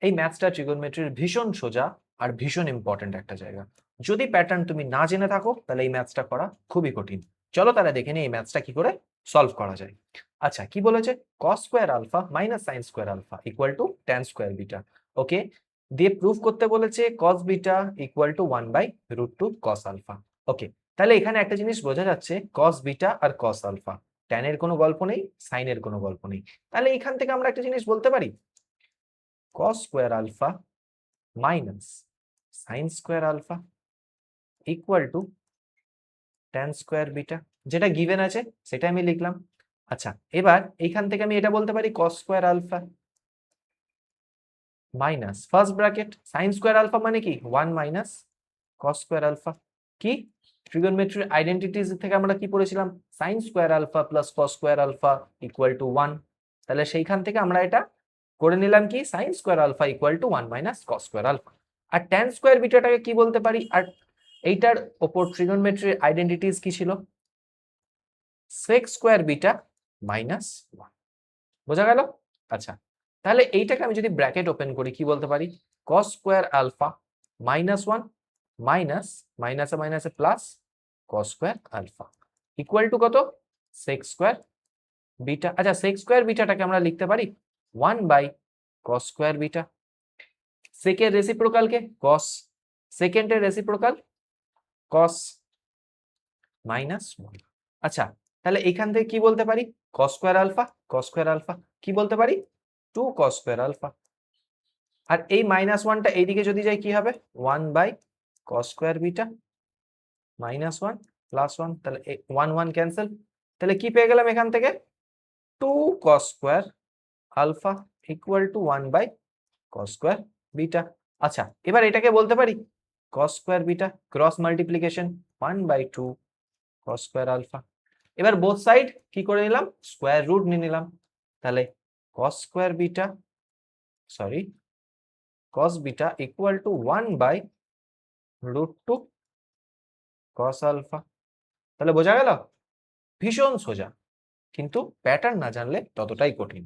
এই ম্যাথসটা ট্রিগোনোমেট্রির ভীষণ সোজা আর ভীষণ ইম্পর্টেন্ট একটা জায়গা। যদি প্যাটার্ন তুমি না জেনে থাকো তাহলে এই ম্যাথসটা করা খুবই কঠিন। চলো তাহলে দেখে নিই এই ম্যাথসটা কি করে সলভ করা যায়। আচ্ছা, কি বলেছে? cos square alpha minus sin square alpha equal to tan square beta. Okay, দিয়ে প্রুফ করতে বলেছে cos beta equal to 1/√2 cos alpha. Okay, তাহলে এখানে একটা জিনিস বোঝা যাচ্ছে, cos বিটা আর cos আলফা, tan এর কোনো গল্প নেই, sin এর কোনো গল্প নেই। তাহলে এখান থেকে আমরা একটা জিনিস বলতে পারি, cos square alpha minus sin square alpha equal to tan square beta, যেটা গিভেন আছে সেটা আমি লিখলাম। আচ্ছা, এবার এইখান থেকে আমি এটা বলতে পারি cos square alpha minus first bracket sin square alpha মানে কি 1 মাইনাস cos স্কয়ার আলফা। কি ট্রিগোনোমেট্রির আইডেন্টিটিজ থেকে আমরা কি পড়েছিলাম? sin square alpha plus cos square alpha equal to 1। তাহলে সেইখান থেকে আমরা এটা করে নিলাম কি sin square alpha equal to 1 minus cos square alpha. আর tan স্কয়ার বিটাটাকে কি বলতে পারি? আর এইটার উপর ট্রিগোনোমেট্রির আইডেন্টিটিজ কি ছিল? sec square beta minus 1। বোঝা গেল? আচ্ছা, তাহলে এইটাকে আমি যদি ব্র্যাকেট ওপেন করি কি বলতে পারি? cos square alpha minus 1 minus মাইনাসে মাইনাসে plus cos square alpha equal to কত? sec square beta. আচ্ছা, sec স্কয়ার বিটাটাকে আমরা লিখতে পারি 1/cos স্কয়ার বিটা। সেকের রেসিপ্রোকাল কে? cos, সেকেন্ডের রেসিপ্রোকাল cos মাইনাস 1। আচ্ছা, তাহলে এখান থেকে কি বলতে পারি? cos square alpha, cos square alpha কি বলতে পারি? 2 cos স্কয়ার আলফা। আর এই মাইনাস 1টা এইদিকে যদি যাই কি হবে? 1/cos square beta minus 1 plus 1, তাহলে 1 1 ক্যান্সেল। তাহলে কি পেয়ে গেলাম এখান থেকে? 2 cos square alpha equal to 1/cos square beta. আচ্ছা, এবার এটাকে বলতে পারি cos square beta cross multiplication 1/2 cos square alpha. এবার বোথ সাইড কি করে নিলাম? স্কয়ার রুট নিয়ে নিলাম। তাহলে cos square beta sorry cos beta equal to 1/√2 cos alpha. তাহলে বোঝা গেল? ভীষণ সোজা, কিন্তু প্যাটার্ন না জানলে ততটাই কঠিন।